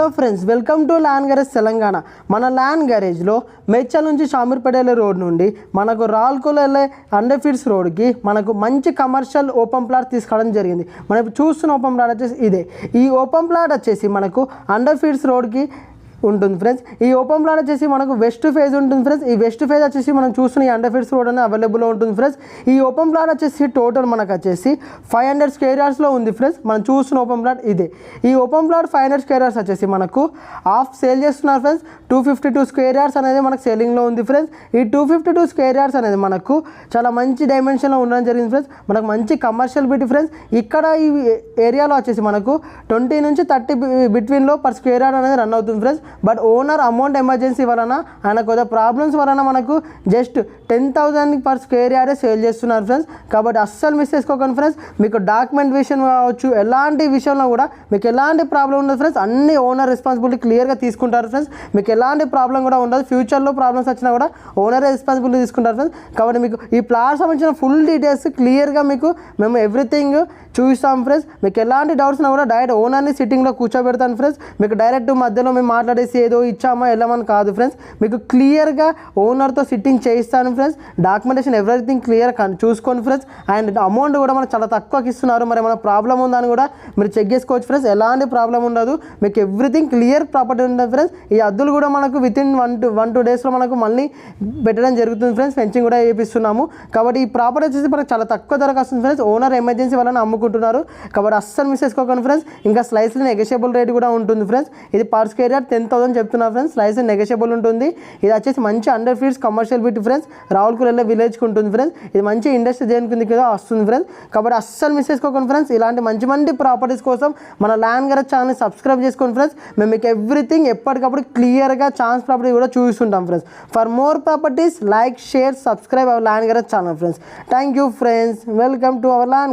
Hello friends, welcome to land garage Telangana. మన land గ్యారేజ్లో Medchal నుంచి షామీర్పేట వెళ్ళే రోడ్ నుండి మనకు రాల్కోలో వెళ్ళే 100 ఫీట్స్ రోడ్కి మనకు మంచి కమర్షియల్ ఓపెన్ ప్లాట్ తీసుకోవడం జరిగింది. మనం ఇప్పుడు చూస్తున్న ఓపెన్ ప్లాట్ వచ్చేసి ఇదే. ఈ ఓపెన్ ప్లాట్ వచ్చేసి మనకు 100 ఫీట్స్ రోడ్కి ఉంటుంది ఫ్రెండ్స్. ఈ ఓపెన్ ప్లాట్ వచ్చేసి మనకు వెస్ట్ ఫేజ్ ఉంటుంది ఫ్రెండ్స్. ఈ వెస్ట్ ఫేజ్ వచ్చేసి మనం చూస్తున్న ఈ 100 ఫీట్స్ రోడ్ అనేది అవైలబుల్లో ఉంటుంది ఫ్రెండ్స్. ఈ ఓపెన్ ప్లాట్ వచ్చేసి టోటల్ మనకు వచ్చేసి 500 స్క్వేర్ యార్డ్స్లో ఉంది ఫ్రెండ్స్. మనం చూస్తున్న ఓపెన్ ప్లాట్ ఇదే. ఈ ఓపెన్ ప్లాట్ 500 స్క్వేర్ యార్డ్స్ వచ్చేసి మనకు హాఫ్ సేల్ చేస్తున్నారు ఫ్రెండ్స్. 252 స్క్వేర్ యార్డ్స్ అనేది మనకు సేలింగ్లో ఉంది ఫ్రెండ్స్. ఈ 252 స్క్వేర్ యార్డ్స్ అనేది మనకు చాలా మంచి డైమెన్షన్లో ఉండడం జరిగింది ఫ్రెండ్స్. మనకు మంచి కమర్షియల్ బిట్ ఫ్రెండ్స్. ఇక్కడ ఈ ఏరియాలో వచ్చేసి మనకు 20 నుంచి 30 బిట్వీన్లో పర్ స్క్వేర్ యార్డ్ అనేది రన్ అవుతుంది friends. But owner amount emergency వలన ఆయన కొద్దిగా ప్రాబ్లమ్స్ వలన మనకు జస్ట్ 10,000 పర్ స్క్వేర్ యార్డే సేల్ చేస్తున్నారు ఫ్రెండ్స్. కాబట్టి అస్సలు మిస్ చేసుకోకండి ఫ్రెండ్స్. మీకు డాక్యుమెంట్ విషయం కావచ్చు, ఎలాంటి విషయంలో కూడా మీకు ఎలాంటి ప్రాబ్లం ఉండదు ఫ్రెండ్స్. అన్ని ఓనర్ రెస్పాన్సిబిలిటీ క్లియర్గా తీసుకుంటారు ఫ్రెండ్స్. మీకు ఎలాంటి ప్రాబ్లం కూడా ఉండదు. ఫ్యూచర్లో ప్రాబ్లమ్స్ వచ్చినా కూడా ఓనర్ రెస్పాన్సిబిలిటీ తీసుకుంటారు ఫ్రెండ్స్. కాబట్టి మీకు ఈ ప్లాట్ సంబంధించిన ఫుల్ డీటెయిల్స్ క్లియర్గా మీకు మేము ఎవ్రీథింగ్ చూస్తాం ఫ్రెండ్స్. మీకు ఎలాంటి డౌట్స్ ఉన్నా కూడా డైరెక్ట్ ఓనర్ని సిట్టింగ్లో కూర్చోబెడతాను ఫ్రెండ్స్. మీకు డైరెక్ట్ మధ్యలో మేము మాట్లాడేసి ఏదో ఇచ్చామా వెళ్ళమని కాదు ఫ్రెండ్స్. మీకు క్లియర్గా ఓనర్తో సిట్టింగ్ చేయిస్తాను ఫ్రెండ్స్. డాక్యుమెంటేషన్ ఎవ్రీథింగ్ క్లియర్ చూసుకోండి ఫ్రెండ్స్. అండ్ అమౌంట్ కూడా మనకు చాలా తక్కువకి ఇస్తున్నారు. మరి మన ప్రాబ్లం ఉందని కూడా మీరు చెక్ చేసుకోవచ్చు ఫ్రెండ్స్. ఎలాంటి ప్రాబ్లం ఉండదు. మీకు ఎవ్రీథింగ్ క్లియర్ ప్రాపర్టీ ఉంటుంది ఫ్రెండ్స్. ఈ అద్దులు కూడా మనకు వితిన్ 1-2 డేస్లో మనకు మళ్ళీ పెట్టడం జరుగుతుంది ఫ్రెండ్స్. ఫెన్సింగ్ కూడా వేపిస్తున్నాము. కాబట్టి ఈ ప్రాపర్టీ వచ్చేసి మనకు చాలా తక్కువ ధరకు వస్తుంది ఫ్రెండ్స్. ఓనర్ ఎమర్జెన్సీ వలన అమ్ముకుంటున్నారు. కాబట్టి అస్సలు మిస్ చేసుకోకండి ఫ్రెండ్స్. ఇంకా స్లైస్లో నెగోషియబుల్ రేట్ కూడా ఉంటుంది ఫ్రెండ్స్. ఇది పర్ స్క్వేర్ యార్డ్ 10,000 చెప్తున్నారు ఫ్రెండ్స్. స్లైస్ నెగోషియబుల్ ఉంటుంది. ఇది వచ్చేసి మంచి 100 ఫీట్స్ కమర్షియల్ బిట్ ఫ్రెండ్స్. రావులకూర్ వెళ్ళే విలేజ్కి ఉంటుంది ఫ్రెండ్స్. ఇది మంచి ఇండస్ట్రీ జోన్ కిందకి వస్తుంది ఫ్రెండ్స్. కాబట్టి అస్సలు మిస్ చేసుకోకండి ఫ్రెండ్స్. ఇలాంటి మంచి మంచి ప్రాపర్టీస్ కోసం మన ల్యాండ్ గ్యారేజ్ ఛానల్ని సబ్స్క్రైబ్ చేసుకోండి ఫ్రెండ్స్. మేము మీకు ఎవ్రీథింగ్ ఎప్పటికప్పుడు క్లియర్గా ఛాన్స్ ప్రాపర్టీ కూడా చూపిస్తుంటాం friends. For more properties like, share, subscribe our land garage channel friends. Thank you friends. Welcome to our land.